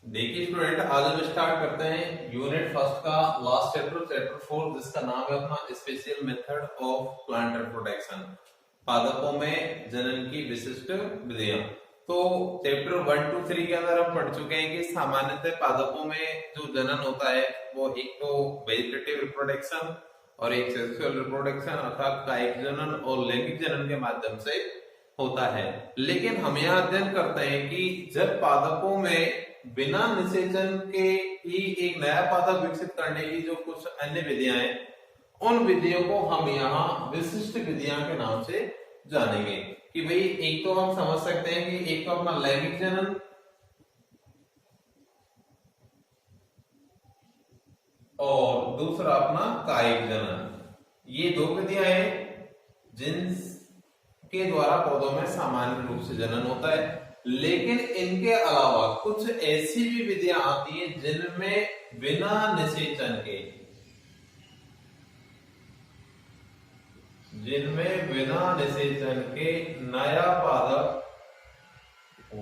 देखिए स्टूडेंट, आज हम स्टार्ट करते हैं यूनिट फर्स्ट का लास्ट चैप्टर, चैप्टर 4, जिसका नाम है अपना special method of plant reproduction. पादपों में जनन की विशिष्ट विधियां। तो चैप्टर 1 to 3 के अंदर हम पढ़ चुके हैं कि सामान्यतः पादपों में जो जनन होता है वो एक तो वेजिटेटिव रिप्रोडक्शन और एक सेक्सुअल रिप्रोडक्शन अर्थात कायिक जनन और लैंगिक जनन के माध्यम से होता है। लेकिन हम यह अध्ययन करते हैं कि जब पादपों में बिना निषेचन के ही एक नया पादप विकसित करने की जो कुछ अन्य विधियां हैं, उन विधियों को हम यहाँ विशिष्ट विधियां के नाम से जानेंगे। कि भाई एक तो हम समझ सकते हैं कि एक तो अपना लैंगिक जनन और दूसरा अपना कायिक जनन। ये दो विधियां हैं जिनके द्वारा पौधों में सामान्य रूप से जनन होता है। लेकिन इनके अलावा कुछ ऐसी भी विधियां आती हैं जिनमें बिना निषेचन के नया पादप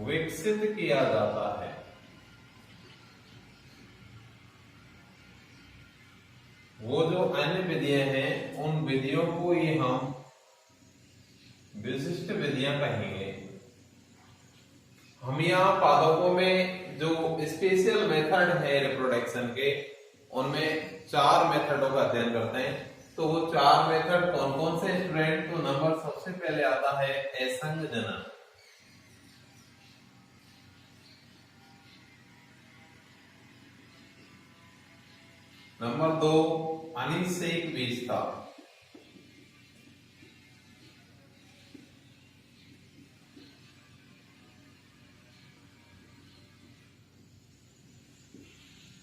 विकसित किया जाता है। वो जो अन्य विधियां हैं उन विधियों को ही हम विशिष्ट विधियां कहेंगे। हम यहाँ पादपों में जो स्पेशल मेथड है रिप्रोडक्शन के, उनमें 4 मेथडों का अध्ययन करते हैं। तो वो 4 मेथड कौन कौन से स्टूडेंट? तो नंबर सबसे पहले आता है असंग जनन। नंबर 2 अनिषेक विस्तार।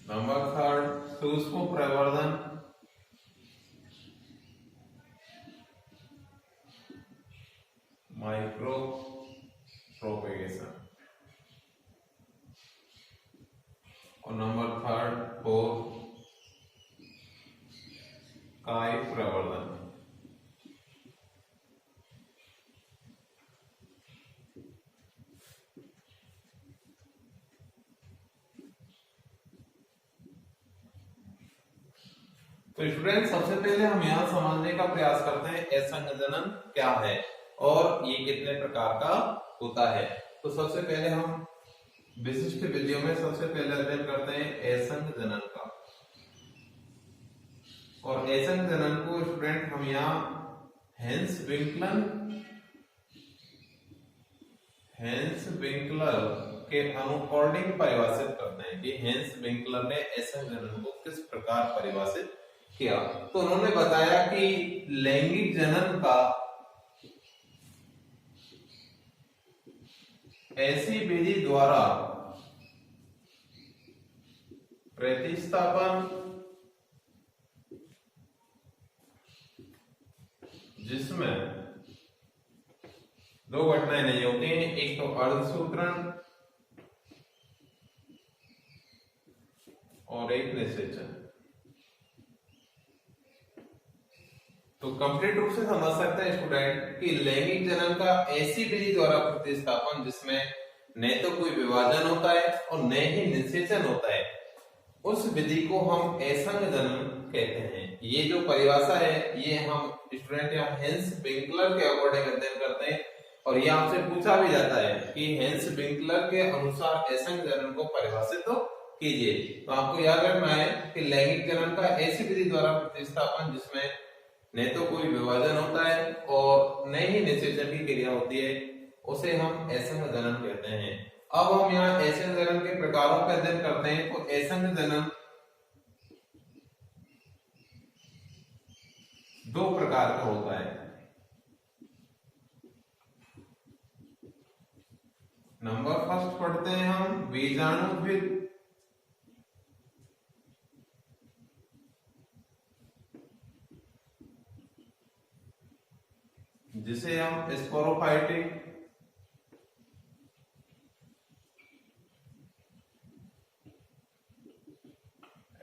नंबर 3 सूक्ष्म प्रवर्धन। Micro propagation. और नंबर 4 कायिक प्रवर्धन। तो स्टूडेंट, सबसे पहले हम यहाँ समझने का प्रयास करते हैं असंग जनन क्या है और ये कितने प्रकार का होता है। तो सबसे पहले हम विशिष्ट विधियों में सबसे पहले अध्ययन करते हैं असंग जनन का। और असंग जनन को स्टूडेंट हम यहाँ हेंस विंकलर के अकॉर्डिंग परिभाषित करते हैं कि हेंस विंकलर ने असंग जनन को किस प्रकार परिभाषित किया। तो उन्होंने बताया कि लैंगिक जनन का ऐसी विधि द्वारा प्रतिस्थापन जिसमें 2 घटनाएं नहीं होती हैं, एक तो अर्धसूत्रण और एक निषेचन। तो कंप्लीट रूप से समझ सकते हैं स्टूडेंट कि लैंगिक जनन का ऐसी विधि द्वारा प्रतिस्थापन जिसमें न तो कोई विभाजन होता है और न ही निषेचन होता है, उस विधि को हम असंग जनन कहते हैं। ये जो परिभाषा है ये हम स्टूडेंट यहाँ हेंस विंकलर के अकॉर्डिंग अध्ययन करते हैं। और ये आपसे पूछा भी जाता है कि हेंस विंकलर के अनुसार असंग जनन को परिभाषित तो कीजिए। तो आपको याद रखना है कि लैंगिक जनन का ऐसी विधि द्वारा प्रतिस्थापन जिसमें न तो कोई विभाजन होता है और न ही निषेचन की क्रिया होती है, उसे हम असंग जनन कहते हैं। अब हम यहाँ असंग जनन के प्रकारों का अध्ययन करते हैं। तो असंग जनन 2 प्रकार का होता है। नंबर फर्स्ट पढ़ते हैं हम बीजाणुद्विद। जिसे हम स्पोरोफाइटिक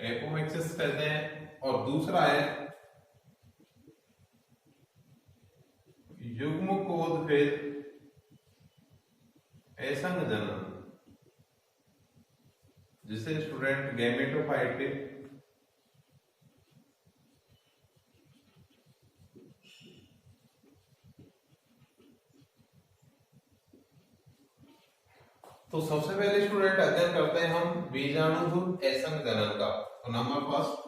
एपोमिक्सिस कहते हैं। और दूसरा है युग्मकोद्भिद असंग जनन। जिसे स्टूडेंट गैमेटोफाइटिक तो सबसे पहले स्टूडेंट अध्ययन करते हैं हम बीजाणुधुर एसंग जनन का। तो नंबर फर्स्ट,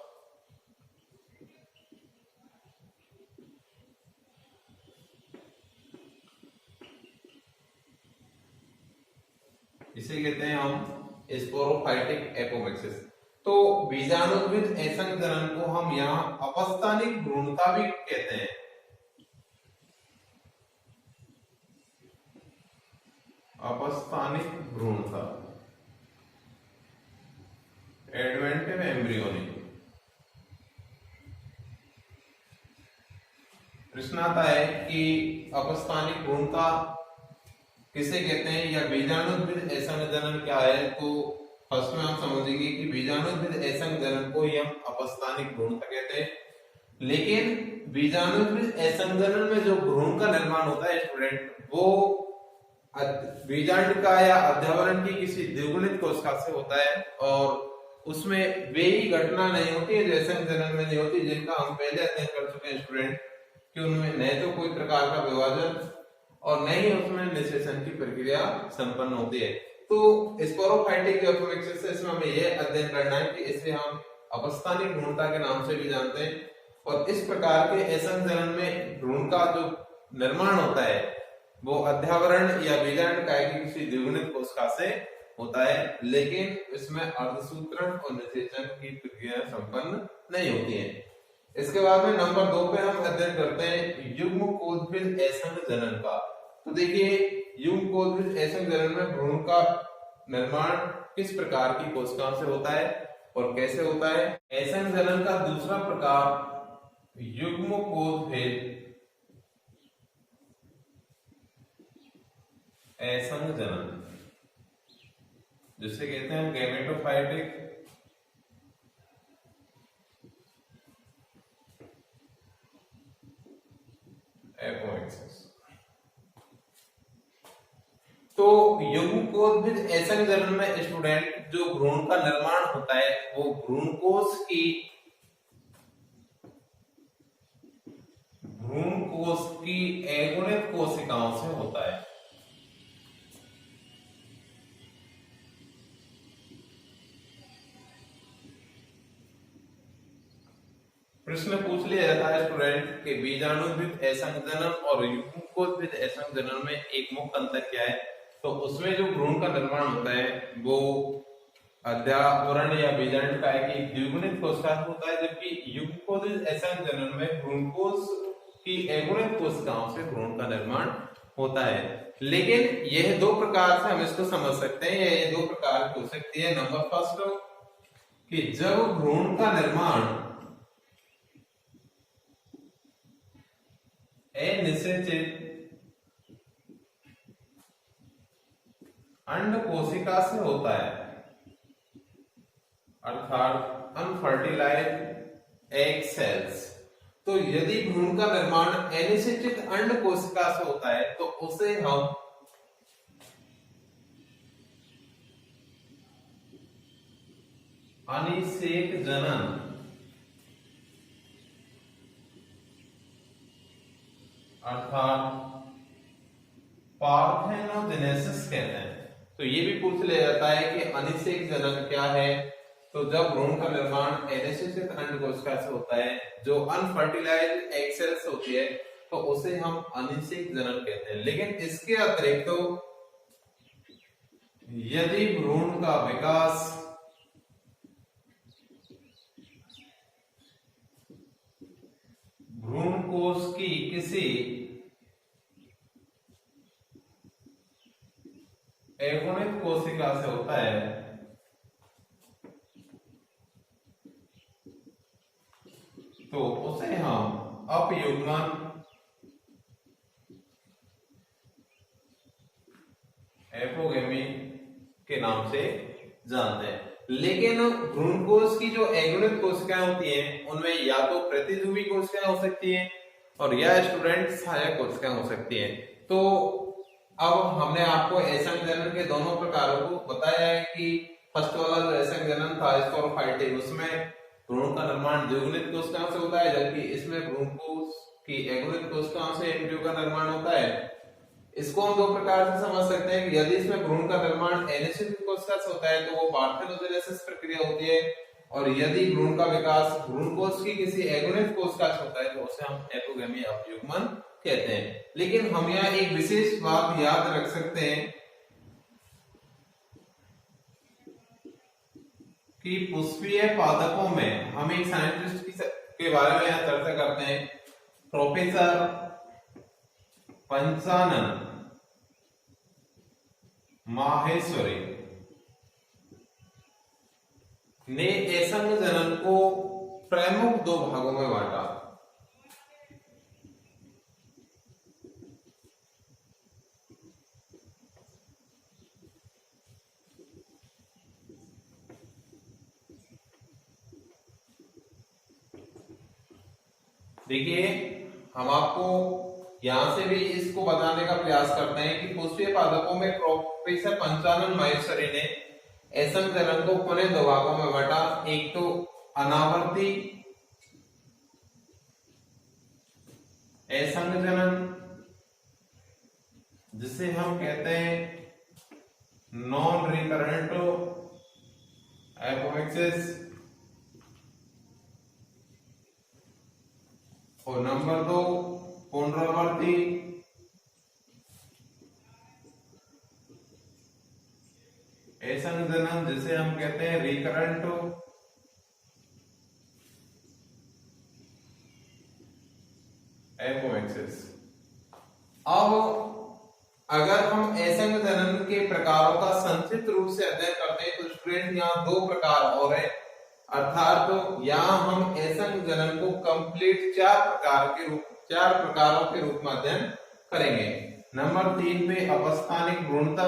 इसे कहते हैं हम स्पोरोफाइटिक एपोमिक्सिस। तो बीजाणुविद एसंग जनन को हम यहाँ अपस्थानिक भ्रूणता भी कहते हैं। अपस्थानिक भ्रूणता, एडवेंटिव एम्ब्रियोनिक। प्रश्न आता है कि अपस्थानिक भ्रूणता किसे कहते हैं या बीजाणुविद एसंग जनन क्या है। तो फर्स्ट में हम समझेंगे कि बीजाणुविद एसंग जनन को ही हम अपस्थानिक भ्रूणता कहते हैं। लेकिन बीजाणुविद एसंग जनन में जो भ्रूण का निर्माण होता है स्टूडेंट, वो बीजांड का या अध्यावरण की किसी द्विगुणित कोशिका से होता है और उसमें वे ही घटना नहीं होती है जो एसंग जनन में नहीं होती, जिनका हम पहले अध्ययन कर चुके हैं स्टूडेंट, कि उनमें न तो कोई प्रकार का विभाजन और न ही उसमें निषेचन की प्रक्रिया संपन्न होती है। तो स्पोरोफाइटिक एपोमिक्सिस से इसमें हमें यह अध्ययन करना है कि इसे हम अपस्थानिक भ्रूणता के नाम से भी जानते हैं। और इस प्रकार के एसंग जनन में भ्रूण का जो निर्माण होता है वो अध्यावरण या बीजांड काय की किसी द्विगुणित कोशिका से होता है, लेकिन इसमें अर्धसूत्रण और निषेचन की प्रक्रिया संपन्न नहीं होती है। इसके बाद में नंबर 2 पे हम अध्ययन करते हैं युग्मकोद्भिद एसंग जनन का। तो देखिए, युग्मकोद्भिद एसंग जनन में भ्रूण का निर्माण किस प्रकार की कोशिकाओं से होता है और कैसे होता है। एसंग जनन का दूसरा प्रकार युग्मकोद्भिद एसंग जनन, जिसे कहते हैं गैमेटोफाइटिक एपोमिक्सिस। तो युग्मकोद्भिद एसंग जनन में स्टूडेंट जो भ्रूण का निर्माण होता है वो भ्रूणकोश की अगुणित कोशिकाओं से होता है। प्रश्न पूछ लिया जाता है स्टूडेंट कि बीजाणुविद एसंग जनन और युग्मकोद्भिद एसंग जनन में एक मुख्य अंतर क्या है। तो उसमें जो भ्रूण का निर्माण होता है वो अध्यावरण या बीजांड काय की द्विगुणित कोशिका से होता है, जबकि युग्मकोद्भिद एसंग जनन में भ्रूणकोश की अगुणित कोशिकाओं से भ्रूण का निर्माण होता है। लेकिन यह दो प्रकार से हम इसको समझ सकते हैं, ये दो प्रकार हो सकती है। नंबर फर्स्ट, कि जब भ्रूण का निर्माण अनिषेचित अंड कोशिका से होता है, अर्थात अनफर्टिलाइज्ड एग सेल्स। तो यदि भ्रूण का निर्माण अनिषेचित अंड कोशिका से होता है तो उसे हम अनिषेक जनन अर्थात पार्थेनोजेनेसिस कहते हैं। तो ये भी पूछ लिया जाता है कि अनिषेक जनन क्या है। तो जब भ्रूण का निर्माण अनिषेचित अंड कोशिका से होता है जो अनफर्टिलाइज्ड एग सेल्स होती है तो उसे हम अनिषेक जनन कहते हैं। लेकिन इसके अतिरिक्त तो यदि भ्रूण का विकास भ्रूण कोश की किसी अगुणित कोशिका से होता है तो उसे हम अपयुग्मन एपोगेमी के नाम से जानते हैं। लेकिन भ्रूणकोश की जो अगुणित कोशिकाएं होती हैं उनमें या तो प्रतिध्रुवी कोशिकाएं हो सकती हैं और या स्टूडेंट सहायक कोशिकाएं हो सकती हैं। तो अब हमने आपको एसंग जनन के दोनों प्रकारों को बताया है कि फर्स्ट वाला जो ऐसा जनन था स्पोरोफाइटिक, उसमें भ्रूण का निर्माण द्विगुणित कोशिकाओं से होता है, जबकि इसमें भ्रूण कोश की एगुणित कोशिकाओं से एम्ब्रियो का निर्माण होता है। इसको हम दो प्रकार से समझ सकते हैं कि यदि इसमें भ्रूण का निर्माण एनिसोचिक कोशिका से होता है तो वो पार्थेनोजेनेसिस प्रक्रिया होती है, और यदि भ्रूण का विकास भ्रूण कोश की किसी एगुणित कोशिका से होता है तो उसे हम एपोगेमी या युग्मन कहते हैं। लेकिन हम यहाँ एक विशेष बात याद रख सकते हैं कि पुष्पीय पादपों में हम एक साइंटिस्ट के बारे में यहाँ चर्चा करते हैं, प्रोफेसर पंचानन माहेश्वरी ने एसंग जनन को प्रमुख दो भागों में बांटा। देखिए, हम आपको यहां से भी इसको बताने का प्रयास करते हैं कि पुष्पीय पादपों में प्रोफेसर पंचानन माहेश्वरी ने एसंग जनन को पुनः दो भागों में बांटा। एक तो अनावर्ती एसंग जनन, जिसे हम कहते हैं नॉन रिकरेंट एपोएक्सिस, और नंबर दो पुनरावर्ती एसंग जनन, जिसे हम कहते हैं रिकरेंट एपोएक्सिस। अब अगर हम एसंग जनन के प्रकारों का संक्षिप्त रूप से अध्ययन करते हैं तो स्टूडेंट यहाँ दो प्रकार और है, अर्थात तो यहाँ हम एसंग जनन को कंप्लीट चार प्रकारों के रूप में अध्ययन करेंगे। नंबर 3 पे अपस्थानिक भ्रूणता,